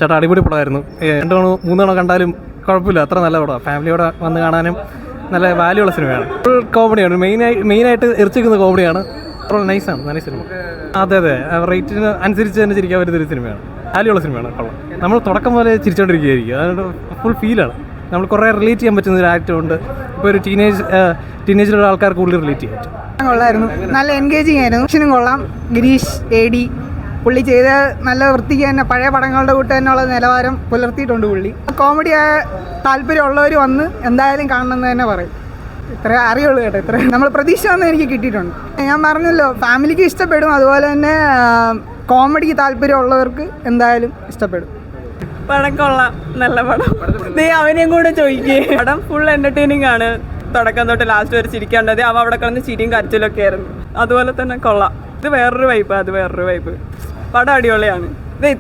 ചേട്ടാ അടിപൊളി പടമായിരുന്നു. 2 തവണ 3 തവണ കണ്ടാലും കുഴപ്പമില്ല, അത്ര നല്ല പടമാണ്. ഫാമിലിയോടെ വന്ന് കാണാനും നല്ല വാല്യൂ ഉള്ള സിനിമയാണ്. ഫുൾ കോമഡിയാണ്, മെയിനായിട്ട് ഇറച്ചിക്കുന്ന കോമഡിയാണ്. നൈസാണ്, നല്ല സിനിമ. അതെ റേറ്റിന് അനുസരിച്ച് തന്നെ ചിരിക്കാൻ പറ്റുന്നൊരു സിനിമയാണ്, വാല്യൂ ഉള്ള സിനിമയാണ്. കൊള്ളാം. നമ്മൾ തുടക്കം പോലെ ചിരിച്ചോണ്ടിരിക്കുകയായിരിക്കും, അതുകൊണ്ട് ഫുൾ ഫീലാണ്. നമ്മൾ കുറേ റിലേറ്റ് ചെയ്യാൻ പറ്റുന്ന ഒരു ആക്ടറുണ്ട്. ഇപ്പോൾ ഒരു ടീനേജിലുള്ള ആൾക്കാർക്ക് കൂടുതൽ റിലേറ്റ് ചെയ്യാൻ പറ്റും. കൊള്ളായിരുന്നു, നല്ല എൻഗേജിങ് ആയിരുന്നു. ആക്ഷനും കൊള്ളാം. ഗിരീഷ് AD പുള്ളി ചെയ്ത നല്ല വൃത്തിക്ക് തന്നെ പഴയ പടങ്ങളുടെ കൂട്ട് തന്നെയുള്ള നിലവാരം പുലർത്തിയിട്ടുണ്ട് പുള്ളി. കോമഡി താല്പര്യമുള്ളവർ വന്ന് എന്തായാലും കാണണമെന്ന് തന്നെ പറയും. ഇത്ര അറിയുള്ളൂ കേട്ടോ, ഇത്ര നമ്മൾ പ്രതീക്ഷ വന്ന് എനിക്ക് കിട്ടിയിട്ടുണ്ട്. ഞാൻ പറഞ്ഞല്ലോ, ഫാമിലിക്ക് ഇഷ്ടപ്പെടും, അതുപോലെ തന്നെ കോമഡിക്ക് താല്പര്യമുള്ളവർക്ക് എന്തായാലും ഇഷ്ടപ്പെടും. പടം കൊള്ളാം, നല്ല പടം. അവനെയും കൂടെ ചോദിക്കേ. പടം ഫുൾ എന്റർടൈനിങ് ആണ്, തുടക്കം തൊട്ട് ലാസ്റ്റ് വരെ ചിരിക്കാണ്ടത്. അവ അവിടെ കിടന്ന് ചിരിയും കരച്ചിലൊക്കെ ആയിരുന്നു. അതുപോലെ തന്നെ കൊള്ളാം. ഇത് വേറൊരു വൈബ്, അത് വേറൊരു വൈബ്. പടം അടിപൊളിയാണ്.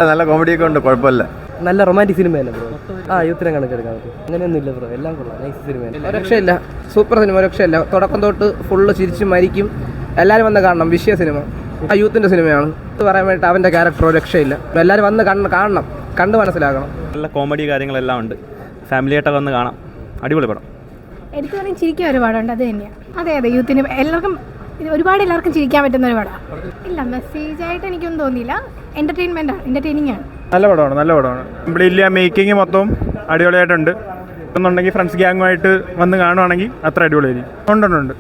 നല്ല കോമഡിയൊക്കെ ഉണ്ട്, കുഴപ്പമില്ല. നല്ല റൊമാൻറ്റിക് സിനിമയല്ല ബ്രോ. യൂത്തിനെ കണക്കെടുക്കാൻ പറ്റും, അങ്ങനെയൊന്നും ഇല്ല ബ്രോ, എല്ലാം കൊള്ളാം. നൈസ് സിനിമയാണ്, ഒരു രക്ഷയില്ല. സൂപ്പർ സിനിമ, ഒരു രക്ഷയില്ല. തുടക്കം തൊട്ട് ഫുള്ള് ചിരിച്ച് മരിക്കും. എല്ലാവരും വന്ന് കാണണം. വിഷയ സിനിമ, യൂത്തിൻ്റെ സിനിമയാണ്. ഇത് പറയാൻ വേണ്ടിയിട്ട് അവൻ്റെ ക്യാരക്ടർ ഒരു രക്ഷയില്ല. എല്ലാവരും വന്ന് കാണണം, കണ്ട് മനസ്സിലാക്കണം. നല്ല കോമഡി കാര്യങ്ങളെല്ലാം ഉണ്ട്, ഫാമിലിയായിട്ടൊക്കെ വന്ന് കാണാം. അടിപൊളി പടം. എടുത്തു പറഞ്ഞാൽ ചിരിക്കാൻ ഒരു പടമുണ്ട്, അത് തന്നെയാണ്. അതെ യൂത്തിന് എല്ലാവർക്കും ചിരിക്കാൻ പറ്റുന്ന ഒരു പടമാണ്. ഇല്ല, മെസ്സേജായിട്ട് എനിക്കൊന്നും തോന്നിയില്ല. എൻ്റർടൈനിങ് ആണ്. നല്ല പടമാണ്. കംപ്ലീറ്റ്ലി മേക്കിംഗ് മൊത്തം അടിപൊളിയായിട്ടുണ്ട്. എന്നുണ്ടെങ്കിൽ ഫ്രണ്ട്സ് ഗ്യാങ്ങുമായിട്ട് വന്ന് കാണുവാണെങ്കിൽ അത്ര അടിപൊളിയായിരിക്കും. ഉണ്ട്.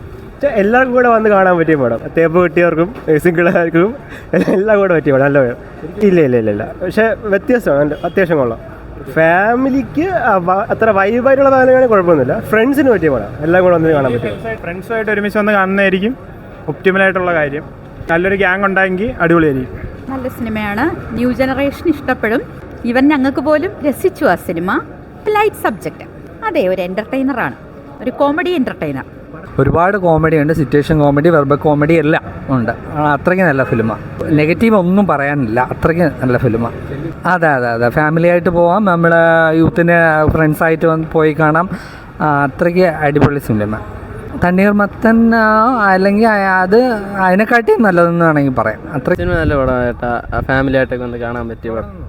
എല്ലാവർക്കും കൂടെ വന്ന് കാണാൻ പറ്റിയ പടം. തേപ്പ് കിട്ടിയവർക്കും സിംഗിളാർക്കും എല്ലാം കൂടെ പറ്റിയ പടം. നല്ല പടം. ഇല്ല. പക്ഷേ വ്യത്യസ്തമാണ്, അത്യാവശ്യം കൊള്ളാം. ഫാമിലിക്ക് അത്ര വൈബായിട്ടുള്ള സാധനങ്ങൾ കുഴപ്പമൊന്നുമില്ല. ഫ്രണ്ട്സിന് പറ്റിയ പടം, എല്ലാം കൂടെ വന്ന് കാണാൻ പറ്റും. ഫ്രണ്ട്സുമായിട്ട് ഒരുമിച്ച് വന്ന് കാണുന്നതായിരിക്കും ഒപ്റ്റിമലായിട്ടുള്ള കാര്യം. നല്ലൊരു ഗ്യാങ് ഉണ്ടായെങ്കിൽ അടിപൊളിയായിരിക്കും. നല്ല സിനിമയാണ്, ന്യൂ ജനറേഷൻ ഇഷ്ടപ്പെടും. ഈവൻ ഞങ്ങൾക്ക് പോലും രസിച്ചു ആ സിനിമ. ലൈറ്റ് സബ്ജക്റ്റ്, അതെ, ഒരു എൻ്റർടൈനറാണ്, ഒരു കോമഡി എൻ്റർടൈനർ. ഒരുപാട് കോമഡി ഉണ്ട്, സിറ്റുവേഷൻ കോമഡി, വെർബൽ കോമഡി എല്ലാം ഉണ്ട്. അത്രയ്ക്ക് നല്ല ഫിലിമാണ്, നെഗറ്റീവ് ഒന്നും പറയാനില്ല. അത്രയ്ക്ക് നല്ല ഫിലിമാണ്. അതെ ഫാമിലിയായിട്ട് പോവാം, നമ്മൾ യൂത്തിന് ഫ്രണ്ട്സായിട്ട് വന്ന് പോയി കാണാം. അത്രയ്ക്ക് അടിപൊളി സിനിമ. തണ്ണീർമത്തൻ അല്ലെങ്കിൽ അത് അതിനെക്കാട്ടിയും നല്ലതെന്ന് വേണമെങ്കിൽ പറയാം. അത്ര സിനിമ നല്ല പടമായിട്ടാ, ഫാമിലിയായിട്ടൊക്കെ വന്ന് കാണാൻ പറ്റിയ പടം.